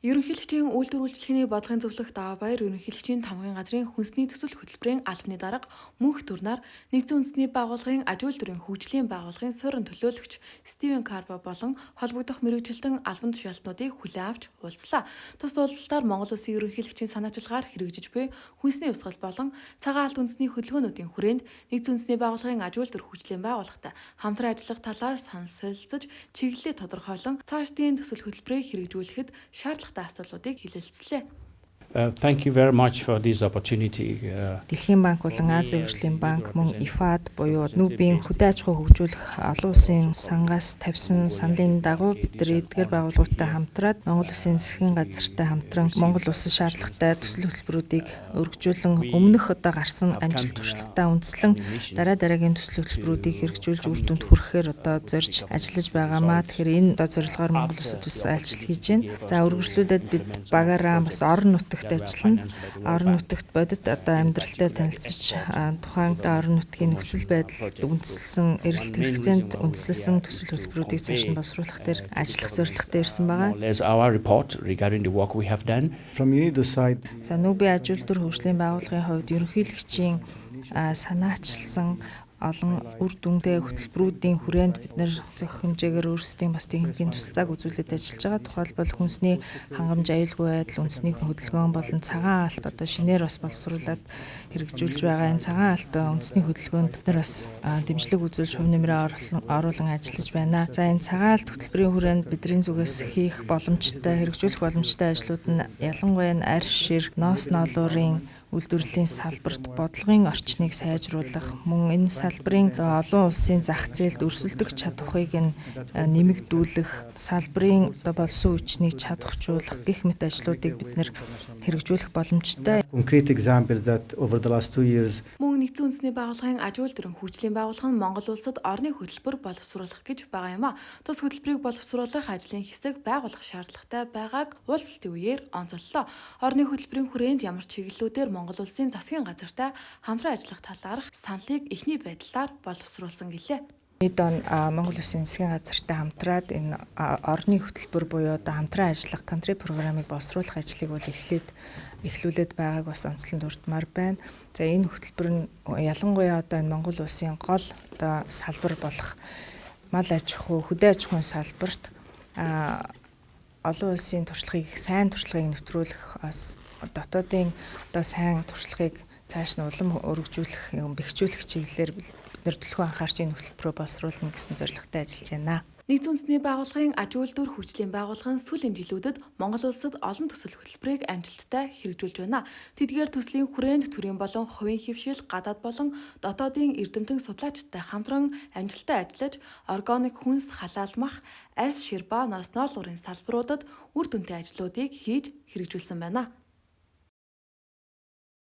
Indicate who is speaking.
Speaker 1: Ерөнхийлөгчийн үйлдвэр үйлчлэгээний бодлогын зөвлөх Давбаяр ерөнхийлөгчийн тамгын газрын хүнсний төсөл хөтөлбөрийн албаны дарга мөнх төрнаар нэгдсэн үндэсний байгууллагын аж үйлдвэрийн хөгжлийн байгууллагын суурин төлөөлөгч Стивен Карбо болон холбогдох мэргэжилтэн албан тушаалтнуудыг хүлээн авч уулзлаа. Тус уулзалтаар Монгол Улсын ерөнхийлөгчийн санаачилгаар хэрэгжиж буй хүнсний усгал болон цагаан алт үндэсний хөдөлгөөнүүдийн хүрээнд нэгдсэн үндэсний байгууллагын аж үйлдвэр хөгжлийн байгууллагатай хамтран ажиллах талаар санал солилцож чиглэлээ тодорхойлон цаашдын төсөл хөтөлбөрийг хэрэгжүүлэхэд шаардлага асуултуудыг хэлэлцлээ.
Speaker 2: Thank you very much for this opportunity.
Speaker 3: Дэлхийн банк болон Азийн хөгжлийн банк мөн ИФАД буюу Нүүбийн хөдөө аж ахуй хөгжүүлэх олон улсын сангаас тавьсан саналын дагуу бид нар эдгээр байгууллагуудтай хамтраад Монгол Улсын засгийн газартай хамтран Монгол Улсын шаардлагатай төсөл хөтөлбөрүүдийг өргөжүүлэн өмнөх одоо гарсан амжилт туршлагатай үндэслэн дараагийн төсөл хөтөлбөрүүдийг хэрэгжүүлж үр дүнд хүрэхээр одоо зорж ажиллаж байгаамаа. Тэгэхээр энэ одоо зорилгоор Монгол Улсад бас айлчлал хийж байна. За үргэлжлүүлээд бид багаараа бас орон нутагт ажиллана. Орон нутагт бодит одоо амьдралтай танилцж тухайн орон нутгийн нөхцөл байдалд үндэслэн эрэлт хэрэгцээнд үндэслэсэн төсөл хөтөлбөрүүдийг цааш нь боловсруулах дээр ажиллах зорилготой ирсэн байгаа.
Speaker 2: Our report regarding the work we have done.
Speaker 4: From UNIDO side.
Speaker 3: За Нүүбийн аж үйлдвэр хөгжлийн байгууллагын хувьд ерөнхийлөгчийн санаачилсан олон үр дүндээ хөтөлбөрүүдийн хүрээнд бид нэр зохих хэмжээгээр өөрсдийн бас техникийн тусцааг үзүүлээд ажиллаж байгаа. Тухайлбал хүнсний хангамж аюулгүй байдал, үндэсний хөдөлгөөн болон цагаан алт одоо шинээр бас боловсруулад хэрэгжүүлж байгаа. Энэ цагаан алт үндэсний хөдөлгөөнд бид нар бас дэмжлэг үзүүлж хувь нэмрээ оруулан ажиллаж байна. За энэ цагаан алт хөтөлбөрийн хүрээнд бидний зүгээс хийх боломжтой, хэрэгжүүлэх боломжтой ажлууд нь ялангуяа арь шир, ноос ноолуурын үйлдвэрлэлийн салбарт бодлогын орчныг сайжруулах, мөн энэ салбарын олон улсын зах зээлд өрсөлдөх чадварыг нэмэгдүүлэх, салбарын болсон хүчнийг чадваржуулах гэх мэт ажлуудыг бид нэр хэрэгжүүлэх боломжтой.
Speaker 4: Concrete example that over the last 2 years
Speaker 1: Мөн нэгдсэн үндэсний байгууллагын аж үйлдвэрийн хөгжлийн байгууллага нь Монгол улсад орны хөтөлбөр боловсруулах гэж байгаа юм а. Тус хөтөлбөрийг боловсруулах ажлын хэсэг байгуулах шаардлагатай байгааг уулзалтын үеэр онцоллоо. Орны хөтөлбөрийн хүрээнд ямар чиглэлүүдээр Монгол Улсын засгийн газартай хамтран ажиллах талаарх саналыг эхний байдлаар боловсруулсан гэлээ.
Speaker 3: Эд он Монгол Улсын засгийн газартай хамтраад энэ орны хөтөлбөр буюу одоо хамтран ажиллах country програмыг боловсруулах ажлыг бол эхлүүлээд байгааг бас онцлон дурдмаар байна. За энэ хөтөлбөр нь ялангуяа одоо энэ Монгол Улсын гол одоо салбар болох мал аж ахуй, хөдөө аж ахуйн салбарт олон улсын сайн туршлагыг нэвтрүүлэх дотоодын одоо сайн туршлагыг цааш нь улам өргөжүүлэх, бэхжүүлэх чиглэлээр бид нэр төлхөө анхаарч энэ хөтөлбөрөөр боловсруулна гэсэн зорилготой ажиллаж байна.
Speaker 1: Нэгдсэн үндэсний байгууллагын аж үйлдвэр хөгжлийн байгууллага нь сүүлийн жилүүдэд Монгол улсад олон төсөл хөтөлбөрийг амжилттай хэрэгжүүлж байна. Тэдгээр төслийн хүрээнд төрийн болон хувийн хэвшил, гадаад болон дотоодын эрдэмтэн судлаачдтай хамтран амжилттай ажиллаж, органик хүнс халаалмах, арьс шир ба ноос ноолуурын салбаруудад үр дүнтэй ажлуудыг хийж хэрэгжүүлсэн байна.